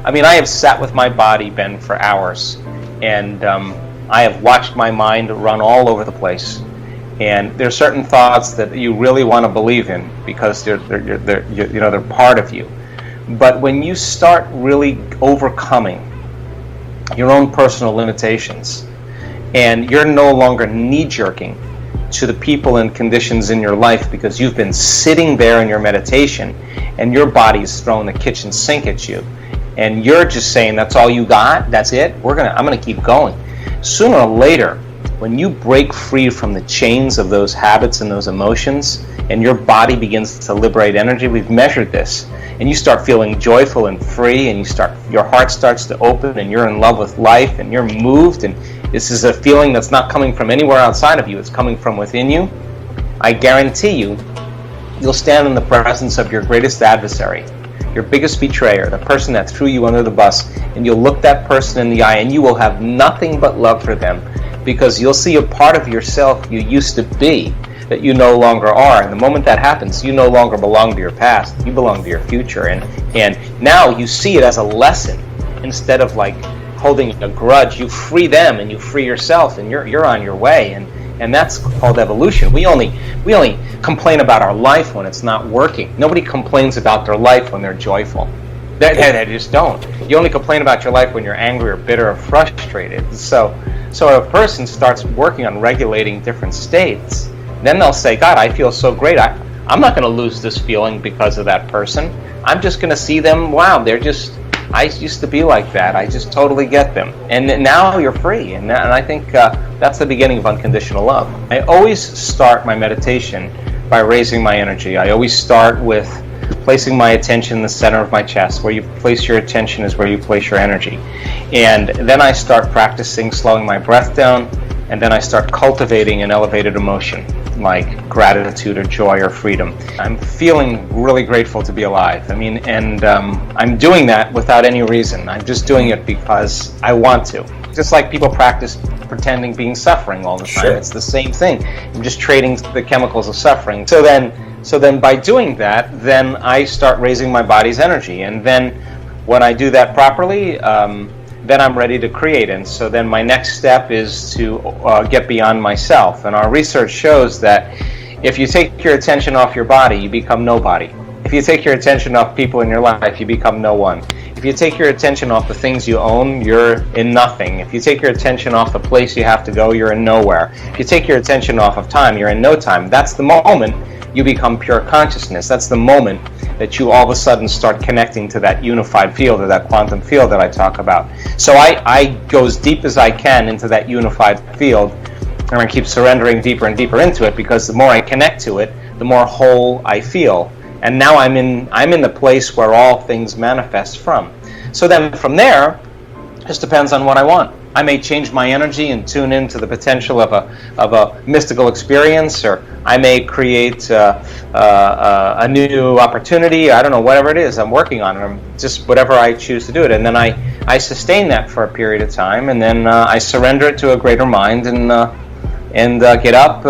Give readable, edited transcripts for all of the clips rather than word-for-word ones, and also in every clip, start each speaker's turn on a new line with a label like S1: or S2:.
S1: I mean, I have sat with my body, Ben, for hours, and I have watched my mind run all over the place. And there are certain thoughts that you really want to believe in because they're part of you. But when you start really overcoming your own personal limitations, and you're no longer knee-jerking to the people and conditions in your life because you've been sitting there in your meditation and your body's throwing the kitchen sink at you, and you're just saying that's all you got, that's it, I'm gonna keep going. Sooner or later, when you break free from the chains of those habits and those emotions, and your body begins to liberate energy, we've measured this, and you start feeling joyful and free, and your heart starts to open, and you're in love with life, and you're moved, and this is a feeling that's not coming from anywhere outside of you, it's coming from within you. I guarantee you'll stand in the presence of your greatest adversary, your biggest betrayer, the person that threw you under the bus, and you'll look that person in the eye, and you will have nothing but love for them, because you'll see a part of yourself you used to be that you no longer are. And the moment that happens, you no longer belong to your past, you belong to your future. And now you see it as a lesson instead of like holding a grudge. You free them and you free yourself, and you're on your way. And that's called evolution. We only complain about our life when it's not working. Nobody complains about their life when they're joyful. They just don't. You only complain about your life when you're angry or bitter or frustrated. So if a person starts working on regulating different states, then they'll say, God, I feel so great. I'm not going to lose this feeling because of that person. I'm just going to see them, wow, I used to be like that. I just totally get them. And now you're free. And I think that's the beginning of unconditional love. I always start my meditation by raising my energy. I always start with placing my attention in the center of my chest. Where you place your attention is where you place your energy. And then I start practicing slowing my breath down, and then I start cultivating an elevated emotion like gratitude or joy or freedom. I'm feeling really grateful to be alive. I mean, and I'm doing that without any reason. I'm just doing it because I want to. Just like people practice pretending being suffering all the time.
S2: Sure.
S1: It's the same thing. I'm just trading the chemicals of suffering. So then by doing that, then I start raising my body's energy. And then when I do that properly, then I'm ready to create. And so then my next step is to get beyond myself. And our research shows that if you take your attention off your body, you become nobody. If you take your attention off people in your life, you become no one. If you take your attention off the things you own, you're in nothing. If you take your attention off the place you have to go, you're in nowhere. If you take your attention off of time, you're in no time. That's the moment you become pure consciousness. That's the moment that you all of a sudden start connecting to that unified field or that quantum field that I talk about. So I go as deep as I can into that unified field, and I keep surrendering deeper and deeper into it, because the more I connect to it, the more whole I feel. And now I'm in the place where all things manifest from. So then from there, it just depends on what I want. I may change my energy and tune into the potential of a mystical experience, or I may create a new opportunity. I don't know, whatever it is I'm working on, or just whatever I choose to do it. And then I sustain that for a period of time, and then I surrender it to a greater mind, and get up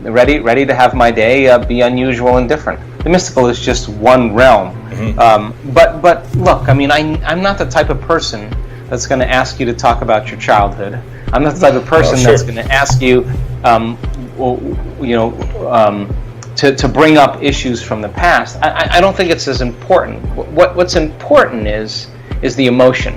S1: ready to have my day be unusual and different. The mystical is just one realm. Mm-hmm. But look, I mean, I'm not the type of person that's going to ask you to talk about your childhood. I'm not the type of person that's going to ask you, to bring up issues from the past. I don't think it's as important. What's important is the emotion.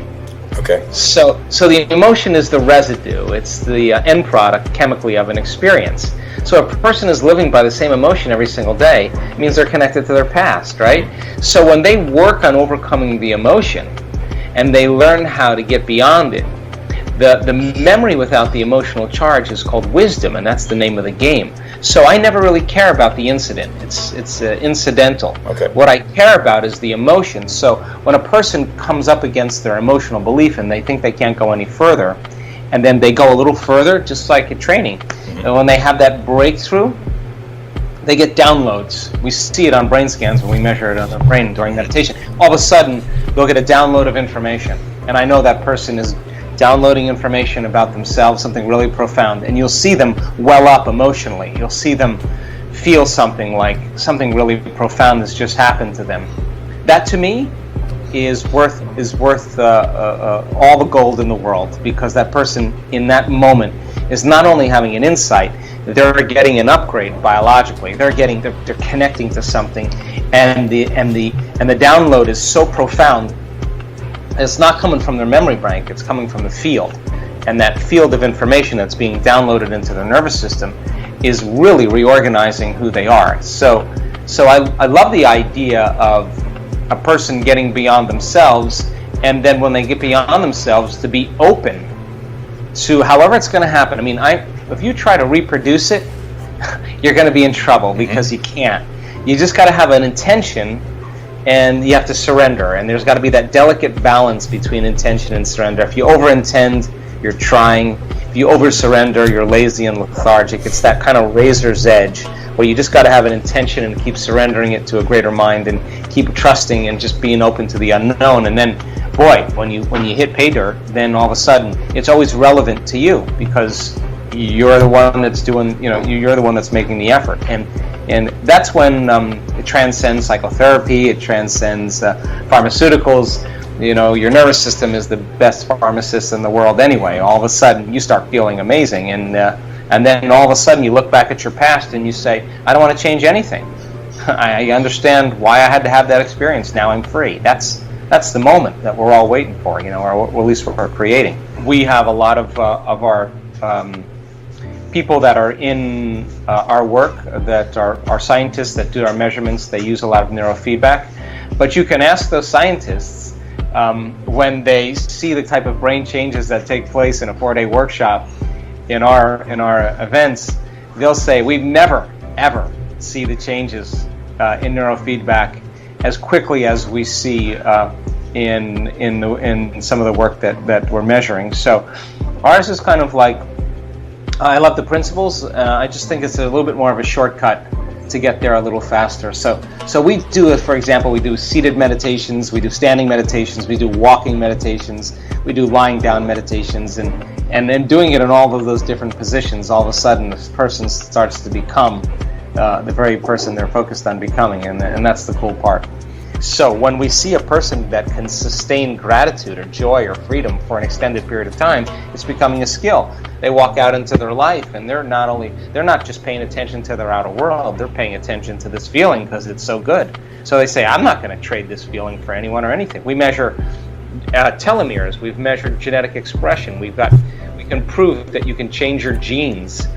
S2: Okay.
S1: So the emotion is the residue. It's the end product chemically of an experience. So if a person is living by the same emotion every single day, it means they're connected to their past, right? So when they work on overcoming the emotion, and they learn how to get beyond it, the memory without the emotional charge is called wisdom, and that's the name of the game. So I never really care about the incident. It's incidental.
S2: Okay.
S1: What I care about is the emotion. So when a person comes up against their emotional belief and they think they can't go any further, and then they go a little further, just like at training, and when they have that breakthrough, they get downloads. We see it on brain scans when we measure it on the brain during meditation. All of a sudden, they'll get a download of information. And I know that person is downloading information about themselves, something really profound. And you'll see them well up emotionally. You'll see them feel something like something really profound has just happened to them. That, to me, is worth all the gold in the world, because that person in that moment is not only having an insight, they're getting an upgrade biologically. They're connecting to something, and the download is so profound. It's not coming from their memory bank, it's coming from the field. And that field of information that's being downloaded into their nervous system is really reorganizing who they are. So I love the idea of a person getting beyond themselves, and then when they get beyond themselves, to be open to however it's going to happen. I mean, if you try to reproduce it, you're going to be in trouble, because you can't. You just got to have an intention, and you have to surrender. And there's got to be that delicate balance between intention and surrender. If you over-intend, you're trying. If you over-surrender, you're lazy and lethargic. It's that kind of razor's edge where you just got to have an intention and keep surrendering it to a greater mind, and keep trusting and just being open to the unknown. And then, boy, when you hit pay dirt, then all of a sudden it's always relevant to you, because you're the one that's doing, you're the one that's making the effort. And that's when it transcends psychotherapy, it transcends pharmaceuticals. Your nervous system is the best pharmacist in the world anyway. All of a sudden you start feeling amazing, and then all of a sudden you look back at your past and you say, I don't want to change anything. I understand why I had to have that experience. Now I'm free. That's the moment that we're all waiting for, or at least we're creating. We have a lot of our people that are in our work that are scientists that do our measurements. They use a lot of neurofeedback. But you can ask those scientists when they see the type of brain changes that take place in a 4-day workshop in our events, they'll say, we've never, ever see the changes in neurofeedback as quickly as we see in some of the work that we're measuring. So ours is kind of like, I love the principles. I just think it's a little bit more of a shortcut to get there a little faster. So we do, for example, we do seated meditations, we do standing meditations, we do walking meditations, we do lying down meditations, and then doing it in all of those different positions, all of a sudden this person starts to become the very person they're focused on becoming, and that's the cool part. So when we see a person that can sustain gratitude or joy or freedom for an extended period of time, it's becoming a skill. They walk out into their life, and they're not just paying attention to their outer world, they're paying attention to this feeling because it's so good. So they say, I'm not going to trade this feeling for anyone or anything. We measure telomeres, we've measured genetic expression, we can prove that you can change your genes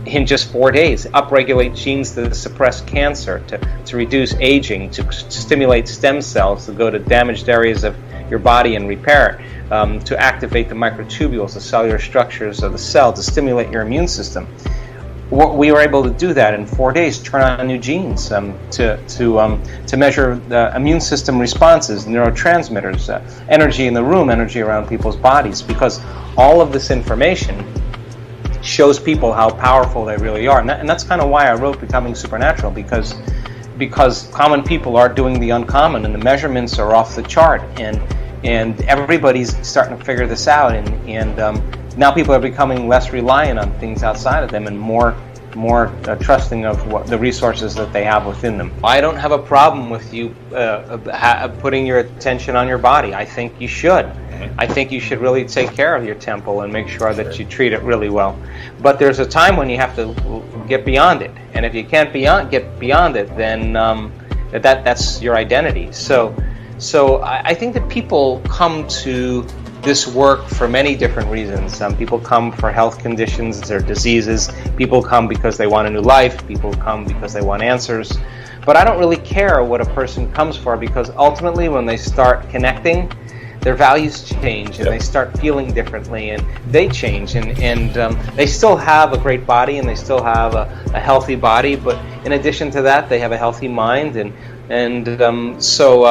S1: in just 4 days, upregulate genes that suppress cancer, to reduce aging, to stimulate stem cells to go to damaged areas of your body and repair it, to activate the microtubules, the cellular structures of the cell, to stimulate your immune system. We were able to do that in 4 days, turn on new genes, to measure the immune system responses, neurotransmitters, energy in the room, energy around people's bodies, because all of this information shows people how powerful they really are. And that's kind of why I wrote Becoming Supernatural, because common people are doing the uncommon, and the measurements are off the chart, and everybody's starting to figure this out, and now people are becoming less reliant on things outside of them and more trusting of the resources that they have within them. I don't have a problem with you putting your attention on your body. I think you should. I think you should really take care of your temple and make sure that you treat it really well. But there's a time when you have to get beyond it, and if you can't get beyond it, then that's your identity. So I think that people come to this work for many different reasons. Some people come for health conditions or diseases. People come because they want a new life. People come because they want answers. But I don't really care what a person comes for, because ultimately when they start connecting, their values change, and they start feeling differently, and they change, and they still have a great body, and they still have a healthy body, but in addition to that, they have a healthy mind, so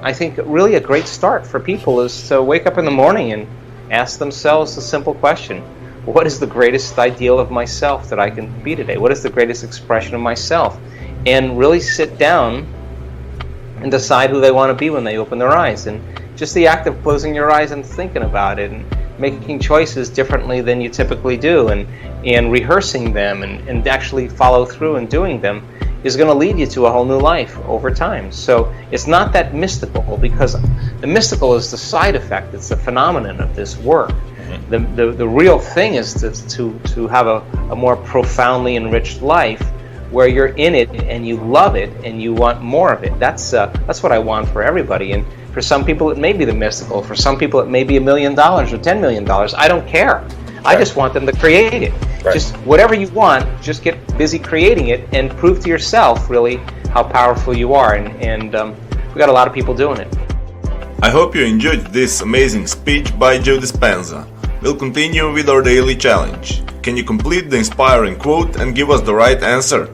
S1: I think really a great start for people is to wake up in the morning and ask themselves a simple question: what is the greatest ideal of myself that I can be today? What is the greatest expression of myself? And really sit down and decide who they want to be when they open their eyes. And just the act of closing your eyes and thinking about it, and making choices differently than you typically do, and rehearsing them, and actually follow through and doing them, is going to lead you to a whole new life over time. So it's not that mystical, because the mystical is the side effect. It's the phenomenon of this work. The real thing is to have a more profoundly enriched life, where you're in it and you love it and you want more of it. That's what I want for everybody. And for some people it may be the mystical. For some people it may be $1 million or $10 million. I don't care. I just want them to create it.
S2: Right.
S1: Just whatever you want, just get busy creating it and prove to yourself really how powerful you are. And we got a lot of people doing it.
S3: I hope you enjoyed this amazing speech by Joe Dispenza. We'll continue with our daily challenge. Can you complete the inspiring quote and give us the right answer?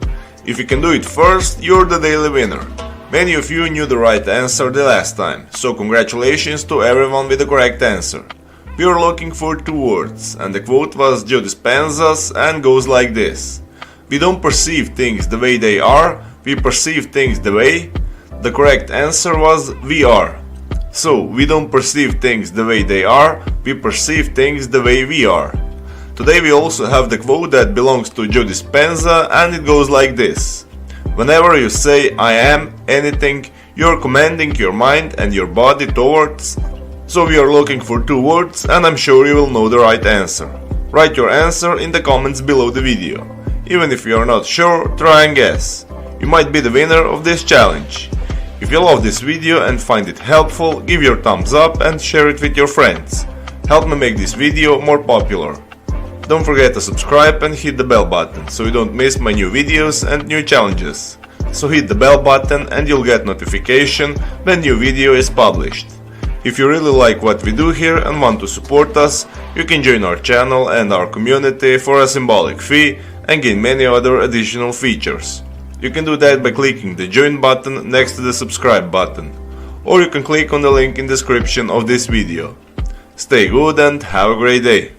S3: If you can do it first, you're the daily winner. Many of you knew the right answer the last time, so congratulations to everyone with the correct answer. We were looking for 2 words, and the quote was Joe Dispenza's and goes like this. We don't perceive things the way they are, we perceive things the way. The correct answer was we are. So, we don't perceive things the way they are, we perceive things the way we are. Today we also have the quote that belongs to Joe Dispenza, and it goes like this. Whenever you say I am anything, you're commanding your mind and your body towards. So we are looking for 2 words, and I'm sure you will know the right answer. Write your answer in the comments below the video. Even if you are not sure, try and guess. You might be the winner of this challenge. If you love this video and find it helpful, give your thumbs up and share it with your friends. Help me make this video more popular. Don't forget to subscribe and hit the bell button so you don't miss my new videos and new challenges. So hit the bell button and you'll get notification when new video is published. If you really like what we do here and want to support us, you can join our channel and our community for a symbolic fee and gain many other additional features. You can do that by clicking the join button next to the subscribe button, or you can click on the link in the description of this video. Stay good and have a great day!